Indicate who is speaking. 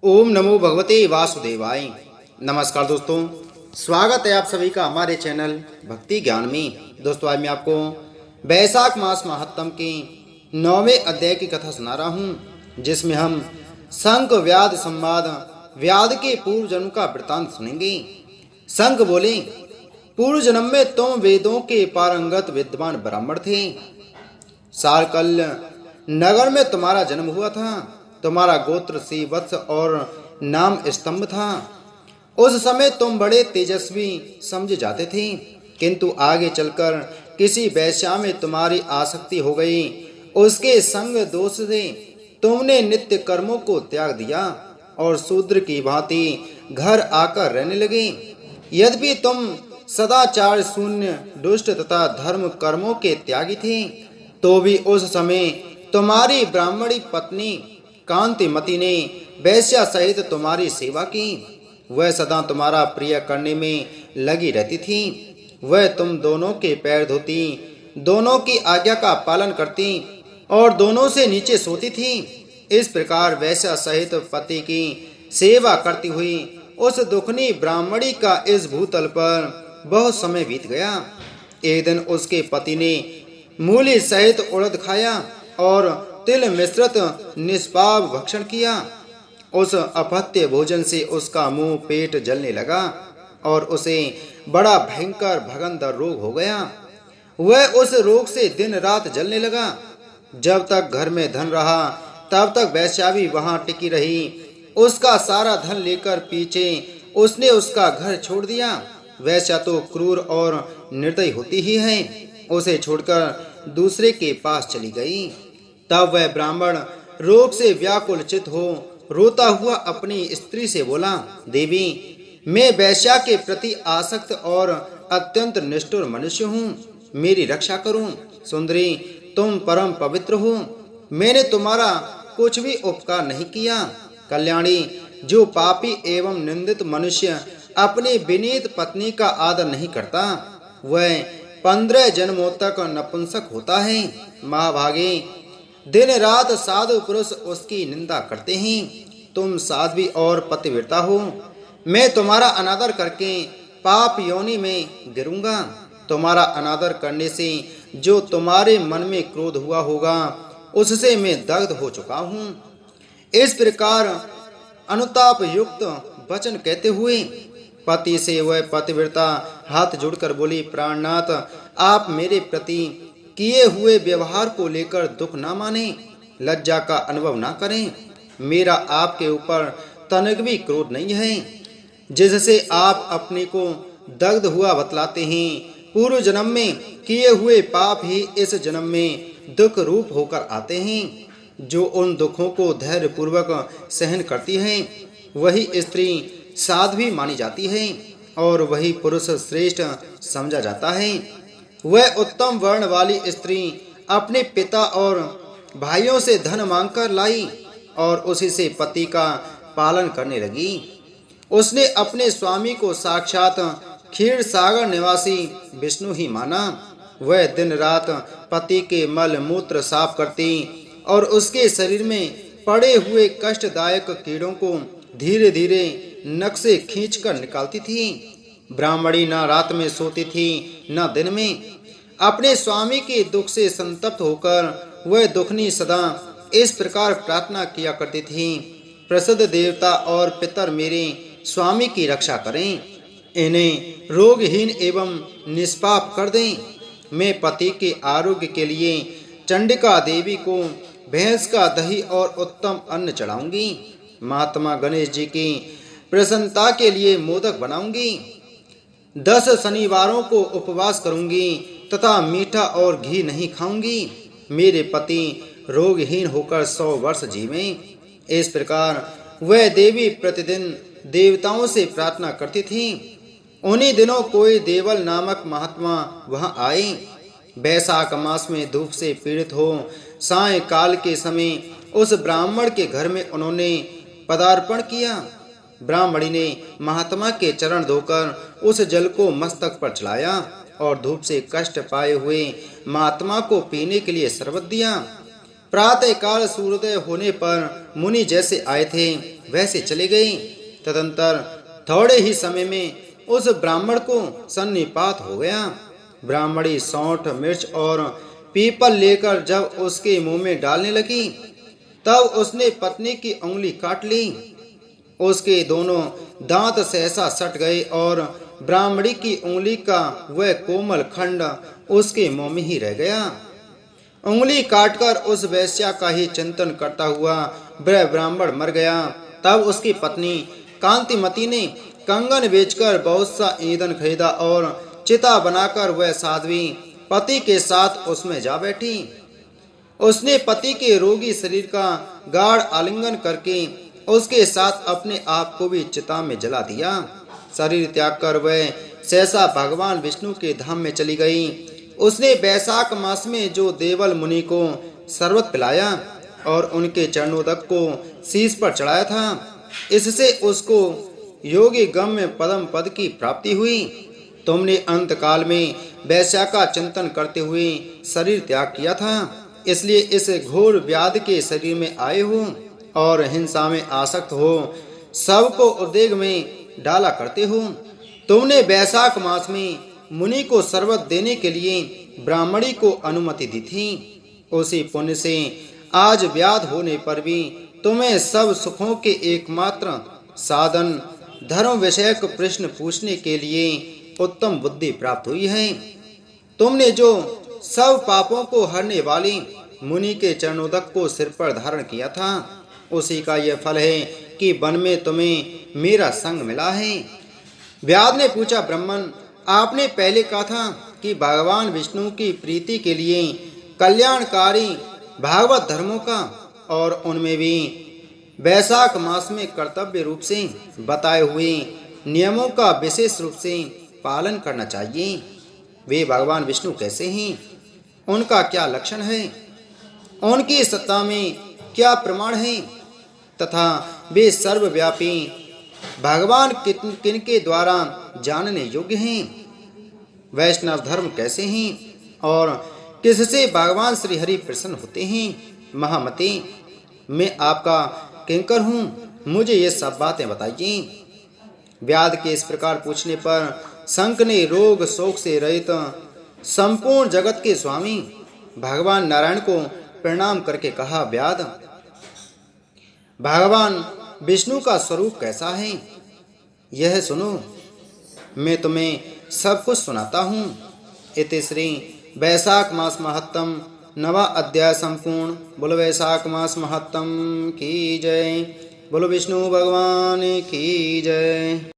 Speaker 1: ओम नमो भगवते वासुदेवाय। नमस्कार दोस्तों, स्वागत है आप सभी का हमारे चैनल भक्ति ज्ञान में। दोस्तों, आज मैं आपको वैशाख मास महात्म के 9वें अध्याय की कथा सुना रहा हूँ, जिसमें हम शंख व्याध संवाद व्याध के पूर्व जन्म का वृतांत सुनेंगे। शंख बोले, पूर्व जन्म में तुम वेदों के पारंगत विद्वान ब्राह्मण थे। सारकल्य नगर में तुम्हारा जन्म हुआ था। तुम्हारा गोत्र श्रीवत्स और नाम स्तंभ था। उस समय तुम बड़े तेजस्वी समझे जाते थे, किंतु आगे चलकर किसी वैश्या में तुम्हारी आसक्ति हो गई। उसके संग दोष से तुमने नित्य कर्मों को त्याग दिया और शूद्र की भांति घर आकर रहने लगे। यद्यपि तुम सदाचार शून्य दुष्ट तथा धर्म कर्मों के त्यागी थे, तो भी उस समय तुम्हारी ब्राह्मणी पत्नी कांतिमती ने वैश्या सहित तुम्हारी सेवा की। वह सदा तुम्हारा प्रिय करने में लगी रहती थी। वह तुम दोनों के पैर धोती, दोनों की आज्ञा का पालन करती और दोनों से नीचे सोती थी। इस प्रकार वैश्या सहित पति की सेवा करती हुई उस दुखनी ब्राह्मणी का इस भूतल पर बहुत समय बीत गया। एक दिन उसके पति ने मूली सहित उड़द खाया और तिल मिश्रित निष्पाप भक्षण किया। उस अपत्य भोजन से उसका मुंह पेट जलने लगा और उसे बड़ा भयंकर भगंदर रोग हो गया। वह उस रोग से दिन रात जलने लगा। जब तक घर में धन रहा तब तक वैश्या भी वहां टिकी रही। उसका सारा धन लेकर पीछे उसने उसका घर छोड़ दिया। वैश्या तो क्रूर और निर्दयी होती ही है। उसे छोड़कर दूसरे के पास चली गई। तब वह ब्राह्मण रोग से व्याकुल चित हो रोता हुआ अपनी स्त्री से बोला, देवी, मैं वैश्या के प्रति आसक्त और अत्यंत निष्ठुर मनुष्य हूँ। मेरी रक्षा करूँ। सुंदरी, तुम परम पवित्र हो। मैंने तुम्हारा कुछ भी उपकार नहीं किया। कल्याणी, जो पापी एवं निंदित मनुष्य अपनी विनीत पत्नी का आदर नहीं करता, वह 15 जन्मों तक नपुंसक होता है। महाभागे, दिन रात साधु पुरुष उसकी निंदा करते हैं। तुम साध्वी और पतिव्रता हो। मैं तुम्हारा अनादर करके पाप योनि में गिरूंगा। तुम्हारा अनादर करने से जो तुम्हारे मन में क्रोध हुआ होगा, उससे मैं दग्ध हो चुका हूँ। इस प्रकार अनुताप युक्त वचन कहते हुए पति से वह पतिव्रता हाथ जोड़कर बोली, प्राणनाथ, आप मेरे प्रति किए हुए व्यवहार को लेकर दुख ना माने, लज्जा का अनुभव ना करें। मेरा आपके ऊपर तनिक भी क्रोध नहीं है। जिससे आप अपने को दग्ध हुआ बतलाते हैं, पूर्व जन्म में किए हुए पाप ही इस जन्म में दुख रूप होकर आते हैं। जो उन दुखों को धैर्य पूर्वक सहन करती है, वही स्त्री साध्वी मानी जाती है और वही पुरुष श्रेष्ठ समझा जाता है। वह उत्तम वर्ण वाली स्त्री अपने पिता और भाइयों से धन मांगकर लाई और उसी से पति का पालन करने लगी। उसने अपने स्वामी को साक्षात क्षीर सागर निवासी विष्णु ही माना। वह दिन रात पति के मल मूत्र साफ करती और उसके शरीर में पड़े हुए कष्टदायक कीड़ों को धीरे धीरे नख से खींचकर निकालती थी। ब्राह्मणी न रात में सोती थी न दिन में। अपने स्वामी के दुख से संतप्त होकर वह दुखनी सदा इस प्रकार प्रार्थना किया करती थी, प्रसिद्ध देवता और पितर मेरे स्वामी की रक्षा करें। इन्हें रोगहीन एवं निष्पाप कर दें। मैं पति के आरोग्य के लिए चंडिका देवी को भैंस का दही और उत्तम अन्न चढ़ाऊंगी। महात्मा गणेश जी की प्रसन्नता के लिए मोदक बनाऊंगी। 10 शनिवारों को उपवास करूंगी तथा मीठा और घी नहीं खाऊंगी। मेरे पति रोगहीन होकर 100 वर्ष जीवें। इस प्रकार वह देवी प्रतिदिन देवताओं से प्रार्थना करती थी। उन्हीं दिनों कोई देवल नामक महात्मा वहां आए। वैशाख मास में धूप से पीड़ित हो साय काल के समय उस ब्राह्मण के घर में उन्होंने पदार्पण किया। ब्राह्मणी ने महात्मा के चरण धोकर उस जल को मस्तक पर चढ़ाया और धूप से कष्ट पाए हुए महात्मा को पीने के लिए शरबत दिया। प्रातः काल सूर्योदय होने पर मुनि जैसे आए थे वैसे चले गए। तदंतर थोड़े ही समय में उस ब्राह्मण को सन्निपात हो गया। ब्राह्मणी सौंठ मिर्च और पीपल लेकर जब उसके मुंह में डालने लगी तब उसने पत्नी की उंगली काट ली। उसके दोनों दांत सहसा सट गए और ब्राह्मणी की उंगली का वह कोमल खंड उसके मुंह में ही रह गया। उंगली काटकर उस वैश्या का ही चिंतन करता हुआ वह ब्राह्मण मर गया। तब उसकी पत्नी कांतिमती ने कंगन बेचकर बहुत सा ईंधन खरीदा और चिता बनाकर वह साध्वी पति के साथ उसमें जा बैठी। उसने पति के रोगी शरीर का गाढ़ आलिंगन करके उसके साथ अपने आप को भी चिता में जला दिया। शरीर त्याग कर वह सहसा भगवान विष्णु के धाम में चली गई। उसने वैशाख मास में जो देवल मुनि को शरबत पिलाया और उनके चरणोदक को शीश पर चढ़ाया था, इससे उसको योगी गम्य पदम पद की प्राप्ति हुई। तुमने अंत काल में वैश्या का चिंतन करते हुए शरीर त्याग किया था, इसलिए इस घोर व्याधि के शरीर में आए हो और हिंसा में आसक्त हो सबको उद्वेग में डाला करते हो। तुमने वैशाख मास में मुनि को शरबत देने के लिए ब्राह्मणी को अनुमति दी थी। उसी पुण्य से आज व्याध होने पर भी तुम्हें सब सुखों के एकमात्र साधन धर्म विषयक प्रश्न पूछने के लिए उत्तम बुद्धि प्राप्त हुई है। तुमने जो सब पापों को हरने वाली मुनि के चरणोदक को सिर पर धारण किया था, उसी का यह फल है कि वन में तुम्हें मेरा संग मिला है। व्याध ने पूछा, ब्राह्मण, आपने पहले कहा था कि भगवान विष्णु की प्रीति के लिए कल्याणकारी भागवत धर्मों का और उनमें भी वैशाख मास में कर्तव्य रूप से बताए हुए नियमों का विशेष रूप से पालन करना चाहिए। वे भगवान विष्णु कैसे हैं? उनका क्या लक्षण है? उनकी सत्ता में क्या प्रमाण है? तथा वे सर्वव्यापी भगवान किनके द्वारा जानने योग्य हैं? वैष्णव धर्म कैसे हैं और किससे भगवान श्री हरि प्रसन्न होते हैं? महामते, मैं आपका किंकर हूँ, मुझे ये सब बातें बताइए। व्याध के इस प्रकार पूछने पर शंख ने रोग शोक से रहित संपूर्ण जगत के स्वामी भगवान नारायण को प्रणाम करके कहा, व्याध, भगवान विष्णु का स्वरूप कैसा है यह सुनो, मैं तुम्हें सब कुछ सुनाता हूँ। इति श्री वैशाख मास महत्तम नवा अध्याय संपूर्ण। बोलो वैशाख मास महत्तम की जय। बोलो विष्णु भगवान की जय।